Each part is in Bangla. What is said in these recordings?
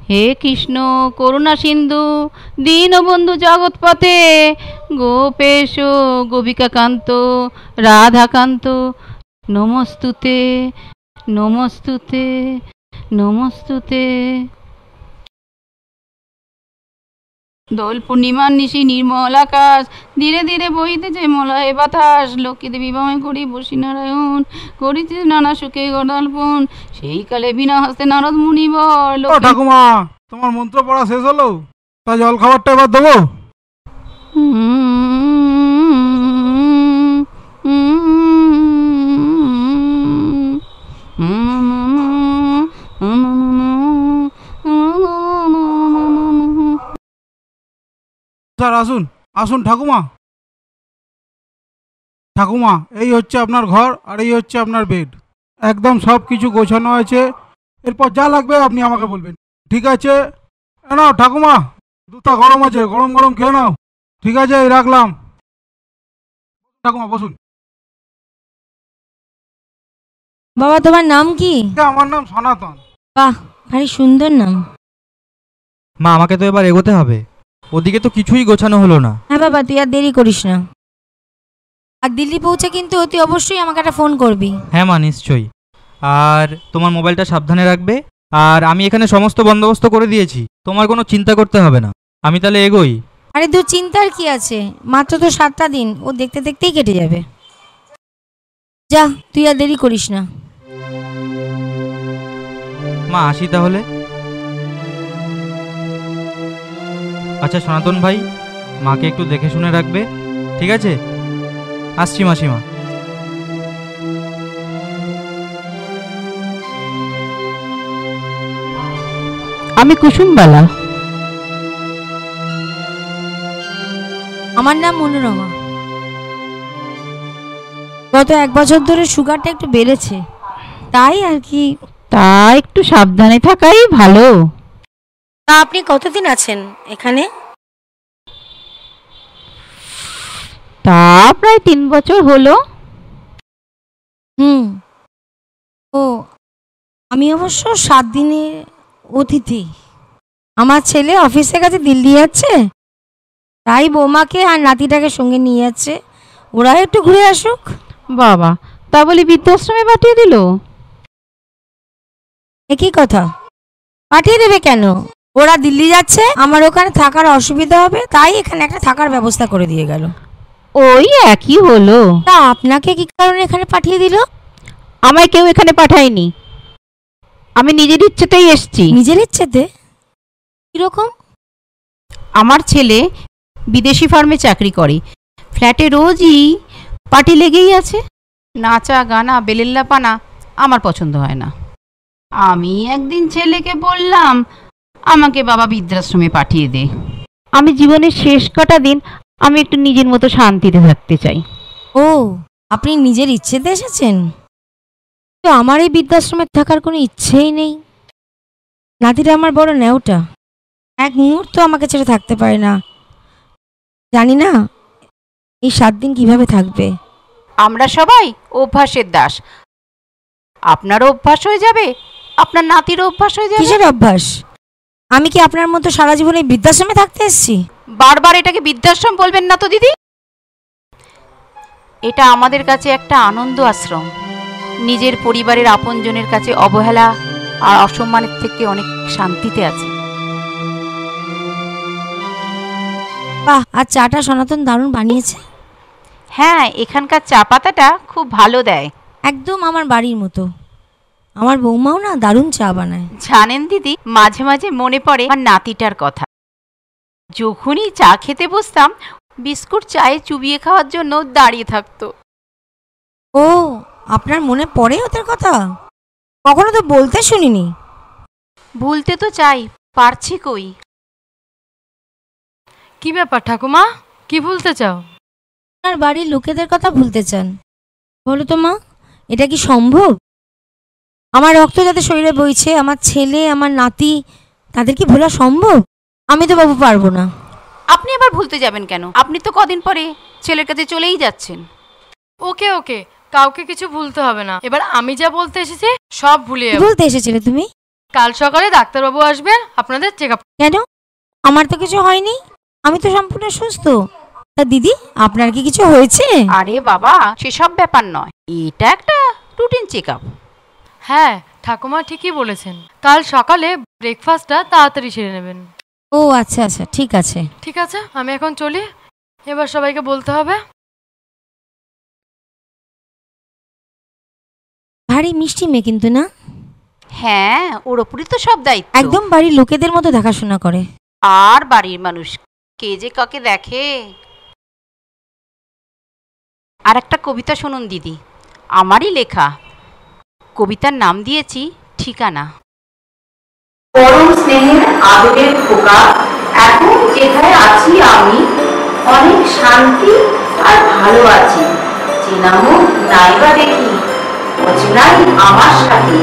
হে কৃষ্ণ করুণা সিন্ধু দীনবন্ধু জগৎপতে গোপেশ গোপিকাকান্ত রাধাকান্ত নমস্তুতে নমস্তুতে নমস্তুতে। দোল পূর্ণিমার নিশি নির্মল আকাশ, ধীরে ধীরে বইতেছে মলয় বাতাস। লক্ষ্মী দেবী বামে করি বসি নারায়ণ, করিতে নানা সুখে গদাল্পন। সেই কালে বিনা হস্তে নারদ মুনিবর। ঠাকুমা, তোমার মন্ত্র পড়া শেষ হলো? তা জল খাবারটা এবার দেবো? স্যার আসুন আসুন। ঠাকুমা ঠাকুমা, এই হচ্ছে আপনার ঘর আর এই হচ্ছে আপনার বেড। একদম সব কিছু গোছানো আছে। এরপর যা লাগবে আপনি আমাকে বলবেন, ঠিক আছে? নাও ঠাকুমা, দুধটা গরম আছে, গরম গরম খেয়ে নাও। ঠিক আছে, এই রাখলাম। ঠাকুমা বসুন। বাবা, তোমার নাম কি? আমার নাম সনাতন। বাহ, ভারী সুন্দর নাম। মা, আমাকে তো এবার এগোতে হবে, ওদিকে তো কিছুই গোছানো হলো না। হ্যাঁ বাবা, তুই আর দেরি করিস না। আর দিল্লি পৌঁছে কিন্তু তুই অবশ্যই আমাকে একটা ফোন করবি। হ্যাঁ মা, নিশ্চয়ই। আর তোমার মোবাইলটা সাবধানে রাখবে। আর আমি এখানে সমস্ত বন্দোবস্ত করে দিয়েছি, তোমার কোনো চিন্তা করতে হবে না। আমি তাহলে এগোই। আরে দু চিন্তার কি আছে, মাত্র তো 7টা দিন, ও দেখতে দেখতেই কেটে যাবে। যা, তুই আর দেরি করিস না। মা, আসি তাহলে। আচ্ছা সনাতন ভাই, মাকে একটু দেখে শুনে রাখবে, ঠিক আছে? আসছি মাসিমা। আমি কুসুমবালা। আমার নাম মনোরমা। গত 1 বছর ধরে সুগারটা একটু বেড়েছে, তাই আর কি। তা একটু সাবধানে থাকাই ভালো। তা আপনি কতদিন আছেন এখানে? তা প্রায় 3 বছর হলো। ও, আমি অবশ্য 7 দিনের অতিথি। আমার ছেলে অফিসের কাছে দিল্লি যাচ্ছে, তাই বৌমাকে আর নাতিটাকে সঙ্গে নিয়ে যাচ্ছে, ওরা একটু ঘুরে আসুক। বাবা, তা বলি বৃদ্ধাশ্রমে পাঠিয়ে দিল? একই কথা, পাঠিয়ে দেবে কেন? ওরা দিল্লি যাচ্ছে, আমার ওখানে থাকার অসুবিধা হবে, তাই এখানে একটা থাকার ব্যবস্থা করে দিয়ে গেল। ওই একই হলো। তা আপনাকে কি কারণে এখানে পাঠিয়ে দিল? আমায় কেউ এখানে পাঠায়নি, আমি নিজের ইচ্ছেতেই এসেছি। নিজের ইচ্ছেতে? কিরকম? আমার ছেলে বিদেশি ফার্মে চাকরি করে, ফ্ল্যাটে রোজই পার্টি লেগেই আছে। নাচা গানা বেলেল্লাপানা আমার পছন্দ হয় না। আমি একদিন ছেলেকে বললাম আমাকে বাবা বৃদ্ধাশ্রমে পাঠিয়ে দে। আমি জীবনের শেষ কটা দিন আমি একটু নিজের মতো শান্তিতে থাকতে চাই। ও, আপনি নিজের ইচ্ছেতে এসেছেন? তো আমার এই বৃদ্ধাশ্রমে থাকার কোনো ইচ্ছেই নেই। নাতিটা আমার বড় নেওটা, এক মুহূর্ত আমাকে ছেড়ে থাকতে পারে না। জানি না এই 7 দিন কিভাবে থাকবে। আমরা সবাই অভ্যাসের দাস। আপনারও অভ্যাস হয়ে যাবে, আপনার নাতিরও অভ্যাস হয়ে যাবে। কিসের অভ্যাস? আমি কি আপনার মতো সারা জীবন এই বৃদ্ধাশ্রমে থাকতে এসেছি? বারবার এটাকে বৃদ্ধাশ্রম বলবেন না তো দিদি। এটা আমাদের কাছে একটা আনন্দ আশ্রম। নিজের পরিবারের আপনজনের কাছে অবহেলা আর অসম্মানের থেকে অনেক শান্তিতে আছে। বাহ, আর চাটা সনাতন দারুণ বানিয়েছে। হ্যাঁ, এখানকার চা পাতাটা খুব ভালো দেয়। একদম আমার বাড়ির মতো। আমার বৌমাও না দারুণ চা বানায়। জানেন দিদি, মাঝে মাঝে মনে পড়ে আমার নাতিটার কথা। যখনই চা খেতে বসতাম, বিস্কুট চায়ে চুবিয়ে খাওয়ার জন্য দাঁড়িয়ে থাকতো। ও, আপনার মনে পড়ে ওদের কথা? কখনো তো বলতে শুনিনি। ভুলতে তো চাই, পারছি কই। কি ব্যাপার ঠাকুমা, কি ভুলতে চাও? আপনার বাড়ির লোকেদের কথা ভুলতে চান? বলো তো মা, এটা কি সম্ভব? আমার রক্ত যাতে শরীরে বইছে, আমার ছেলে আমার নাতি, তাদের কি ভোলা সম্ভব? আমি তো বাবু পারবো না। আপনি আবার ভুলতে যাবেন কেন? আপনি তো কদিন পরে ছেলের কাছে চলেই যাচ্ছেন। ওকে ওকে, কাউকে কিছু ভুলতে হবে না। এবার আমি যা বলতে এসেছি সব ভুলিয়ে কি বলতে এসেছিলে তুমি? কাল সকালে ডাক্তারবাবু আসবেন আপনাদের চেক আপ। কেন? আমার তো কিছু হয়নি, আমি তো সম্পূর্ণ সুস্থ। তা দিদি, আপনার কি কিছু হয়েছে? আরে বাবা, সেসব ব্যাপার নয়, এটা একটা রুটিন চেক আপ। হ্যাঁ, ঠাকুমা ঠিকই বলেছেন, কাল সকালে ব্রেকফাস্টটা তাড়াতাড়ি সেরে নেবেন। ও আচ্ছা আচ্ছা, ঠিক আছে। ঠিক আছে, আমি এখন চলি, এবার সবাইকে বলতে হবে। ভারী মিষ্টি মেয়ে কিন্তু না? হ্যাঁ, ওর ওপরই তো সব দায়িত্ব। একদম বাড়ির লোকেদের মতো দেখাশোনা করে। আর বাড়ির মানুষ কে যে কাকে দেখে। আর একটা কবিতা শুনুন দিদি, আমারই লেখা। কবিতার নাম দিয়েছি ঠিকানা। পরম স্নেহের আদরের খোকা, এখন যেখানে আছি আমি, অনেক শান্তি আর ভালো আছি। চেনামো নাইবা দেখি, অচেনাই আমার সাথে।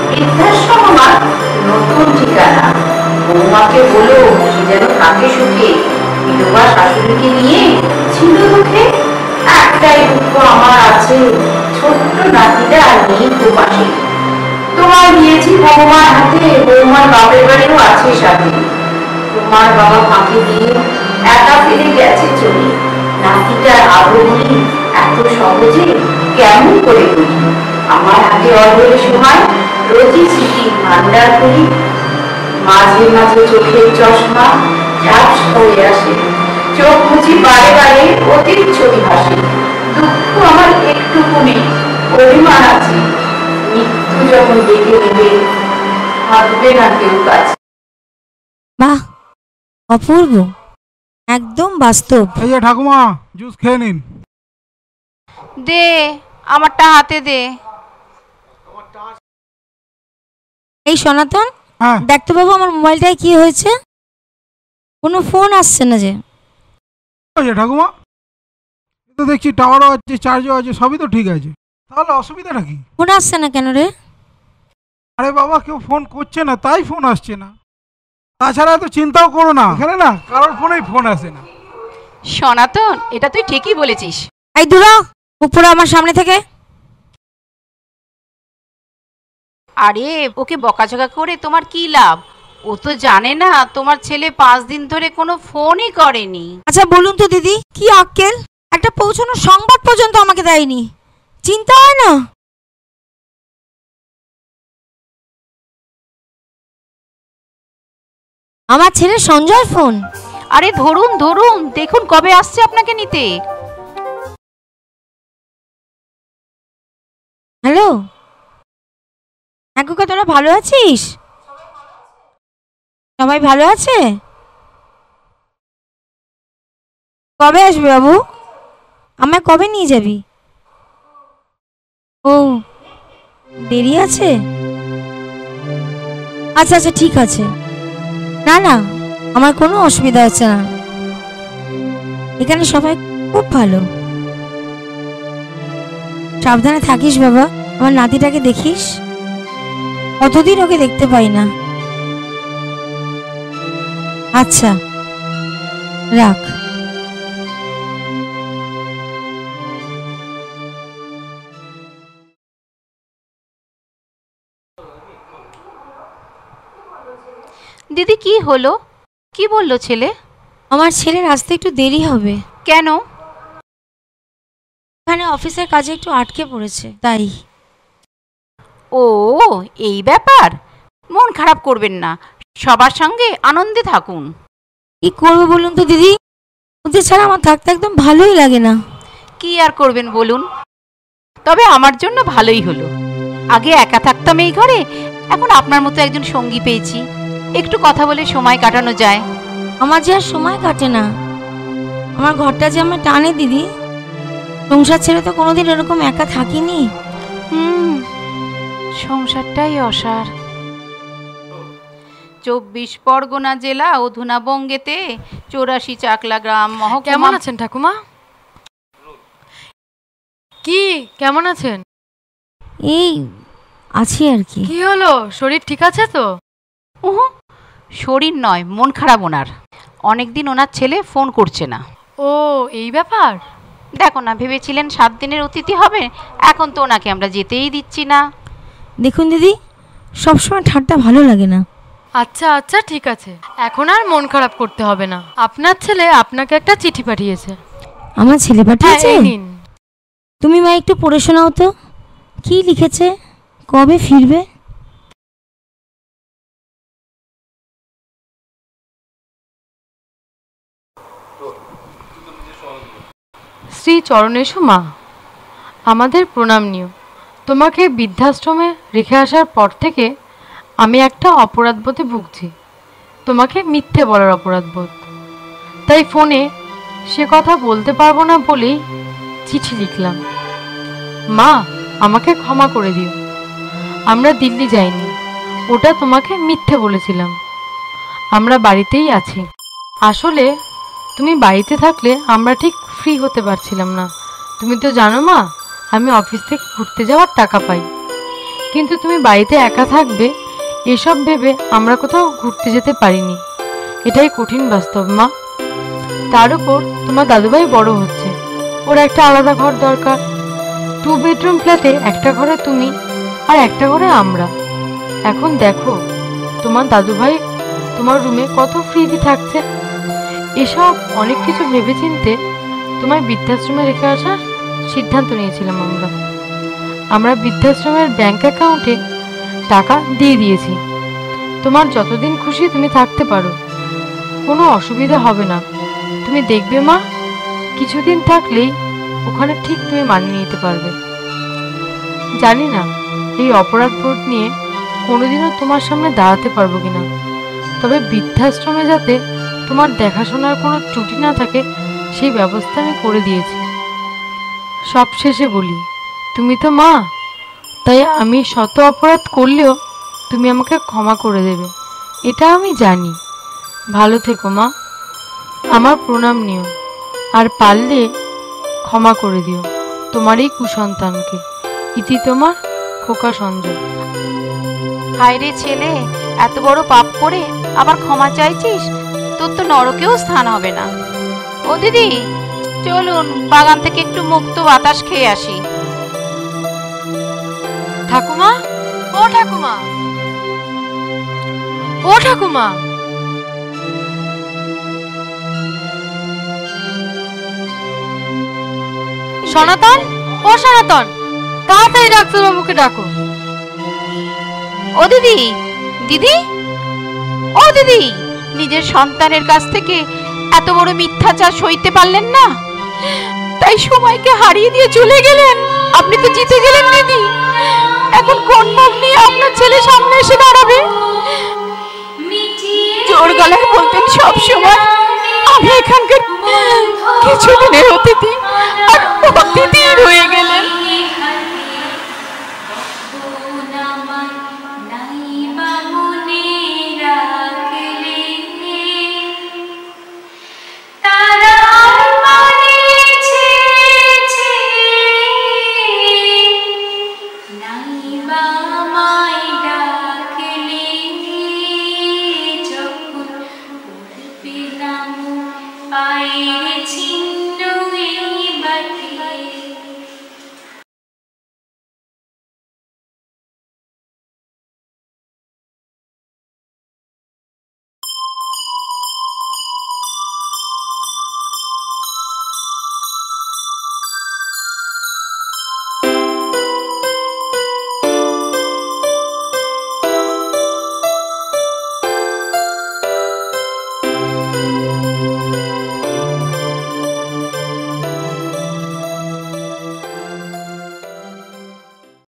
বৃদ্ধাশ্রম আমার নতুন ঠিকানা। বৌমাকে বলো সে যেন থাকে সুখে, বিধবা শাশুড়িকে নিয়ে ছিল দুঃখে। একটাই দুঃখ আমার আছে, ছোট্ট নাতিটা নেই তো পাশে। তোমায় দিয়েছি বৌমার হাতে, বৌমার বাপের বাড়িও আছে সাথে। তোমার বাবা ফাঁকি দিয়ে একা ফেলে গেছে চলে। নাতিটার আগমনী এত সহজে কেমন করে করি। আমার হাতে অল্পের সময় রোজই স্মৃতি ভান্ডার করি। মাঝে মাঝে চোখের চশমা ঝাপস হয়ে আসে, চোখ মুছি বারে বারে অতীত ছবি ভাসে। দুঃখ আমার একটুকুনি, অভিমান আছে, মৃত্যু যখন ডেকে নেবে থাকবে না কেউ কাছে। বাহ, অপূর্ব, একদম বাস্তব। এই যে ঠাকুমা, জুস খেয়ে নিন। দে, আমারটা হাতে দে। এই সনাতন, হ্যাঁ, দেখতো বাবু আমার মোবাইলটায় কি হয়েছে? কোনো ফোন আসছে না যে। ওই যে ঠাকুমা, এ তো দেখছি টাওয়ারও আছে, চার্জও আছে, সবই তো ঠিক আছে, তাহলে অসুবিধাটা কি? ফোন আসছে না কেন রে? আরে বাবা, কেউ ফোন করছে না তাই ফোন আসছে না। তাছাড়া এত চিন্তাও করো না, এখানে না কারোর ফোনেই ফোন আসে না। সনাতন, এটা তুই ঠিকই বলেছিস। এই দূরা, উপরে আমার সামনে থেকে। আরে ওকে বকাঝকা করে তোমার কি লাভ? ও তো জানে না তোমার ছেলে 5 দিন ধরে কোনো ফোনই করেনি। আচ্ছা বলুন তো দিদি, কি আক্কেল? একটা পৌঁছানোর সংবাদ পর্যন্ত আমাকে দেয়নি, চিন্তা হয় না? আমার ছেলে সঞ্জয় ফোন। আরে ধরুন ধরুন, দেখুন কবে আসছে আপনাকে নিতে। হ্যালো, কাকা তোরা ভালো আছিস? সবাই ভালো আছে? কবে আসবে বাবু? আমায় কবে নিয়ে যাবি? ও, দেরি আছে? আচ্ছা আচ্ছা, ঠিক আছে। না না, আমার কোনো অসুবিধা হচ্ছে না, এখানে সবাই খুব ভালো। সাবধানে থাকিস বাবা, আমার নাতিটাকে দেখিস, কতদিন ওকে দেখতে পাই না। আচ্ছা, রাখ। দিদি কি হলো? কি বললো ছেলে? আমার ছেলের আসতে একটু দেরি হবে। কেন? এখানে অফিসের কাজে একটু আটকে পড়েছে, তাই। ও, এই ব্যাপার। মন খারাপ করবেন না, সবার সঙ্গে আনন্দে থাকুন। কি করবো বলুন তো দিদি, ওদের ছাড়া আমার থাকতে একদম ভালোই লাগে না। কি আর করবেন বলুন? তবে আমার জন্য ভালোই হলো। আগে একা থাকতাম এই ঘরে, এখন আপনার মতো একজন সঙ্গী পেয়েছি, একটু কথা বলে সময় কাটানো যায়। আমার যে আর সময় কাটে না, আমার ঘরটা যে আমার টানে দিদি। সংসার ছেড়ে তো কোনোদিন এরকম একা থাকিনি। সংসারটাই অসার। 24 পরগনা জেলা অধুনা বঙ্গেতে 84 চাকলা গ্রাম মহকুমা। কেমন আছেন ঠাকুমা? কি কেমন আছেন? এই আছি আর কি। কি হলো, শরীর ঠিক আছে তো? উহু, শরীর নয়, মন খারাপ ওনার। অনেকদিন ওনার ছেলে ফোন করছে না। ও, এই ব্যাপার। দেখো না, ভেবেছিলেন 7 দিনের অতিথি হবে, এখন তো ওনাকে আমরা যেতেই দিচ্ছি না। দেখুন দিদি, সবসময় ঠাট্টা ভালো লাগে না। আচ্ছা আচ্ছা ঠিক আছে, এখন আর মন খারাপ করতে হবে না। আপনার ছেলে আপনাকে একটা চিঠি পাঠিয়েছে। আমার ছেলে পাঠিয়েছে? এই নিন। তুমি মা একটু পড়ে শোনাও তো, কি লিখেছে, কবে ফিরবে? শ্রী চরণেশু মা, আমাদের প্রণাম নিও। তোমাকে বৃদ্ধাশ্রমে রেখে আসার পর থেকে আমি একটা অপরাধবোধে ভুগছি, তোমাকে মিথ্যে বলার অপরাধবোধ। তাই ফোনে সে কথা বলতে পারবো না বলেই চিঠি লিখলাম। মা, আমাকে ক্ষমা করে দিও। আমরা দিল্লি যাইনি, ওটা তোমাকে মিথ্যে বলেছিলাম। আমরা বাড়িতেই আছি। আসলে তুমি বাড়িতে থাকলে আমরা ঠিক ফ্রি হতে পারছিলাম না। তুমি তো জানো মা, আমি অফিস থেকে ঘুরতে যাওয়ার টাকা পাই, কিন্তু তুমি বাড়িতে একা থাকবে এসব ভেবে আমরা কোথাও ঘুরতে যেতে পারিনি। এটাই কঠিন বাস্তব মা। তার উপর তোমার দাদুভাই বড় হচ্ছে, ওর একটা আলাদা ঘর দরকার। 2 বেডরুম ফ্ল্যাটে একটা ঘরে তুমি আর একটা ঘরে আমরা। এখন দেখো তোমার দাদুভাই তোমার রুমে কত ফ্রিলি থাকছে। এসব অনেক কিছু ভেবেচিন্তে তোমায় বৃদ্ধাশ্রমে রেখে আসার সিদ্ধান্ত নিয়েছিলাম আমরা বৃদ্ধাশ্রমের ব্যাংক অ্যাকাউন্টে টাকা দিয়ে দিয়েছি। তোমার যতদিন খুশি তুমি থাকতে পারো, কোনো অসুবিধা হবে না। তুমি দেখবে মা, কিছুদিন থাকলেই ওখানে ঠিক তুমি মানিয়ে নিতে পারবে। জানি না এই অপরাধবোধ নিয়ে কোনোদিনও তোমার সামনে দাঁড়াতে পারবো কিনা, তবে বৃদ্ধাশ্রমে যাতে তোমার দেখাশোনার কোনো ত্রুটি না থাকে সেই ব্যবস্থা আমি করে দিয়েছি। সব শেষে বলি, তুমি তো মা, তাই আমি শত অপরাধ করলেও তুমি আমাকে ক্ষমা করে দেবে, এটা আমি জানি। ভালো থেকো মা, আমার প্রণাম নিও, আর পারলে ক্ষমা করে দিও তোমার এই কুসন্তানকে। ইতি তোমার খোকা সঞ্জয়। হায় রে ছেলে, এত বড় পাপ করে আবার ক্ষমা চাইছিস? তোর তো নরকেও স্থান হবে না। ও দিদি, চলুন বাগান থেকে একটু মুক্ত বাতাস খেয়ে আসি। ঠাকুমা, ও ঠাকুমা, ও ঠাকুমা। সনাতন, ও সনাতন, তাড়াতাড়ি ডাক্তারবাবুকে ডাকো। ও দিদি, দিদি, ও দিদি, নিজের সন্তানের কাছ থেকে এত বড় মিথ্যাচার সইতে পারলেন না, তাই সময়কে হারিয়ে দিয়ে চলে গেলেন। আপনি তো জিতে গেলেন দিদি। এখন কোন মুখ নিয়ে আপনার ছেলে সামনে এসে দাঁড়াবে? জোর গলায় বলতেন সব সময়, আমি এখানকার কিছুদিনের অতিথি, আর অতিথি রয়ে গেলেন।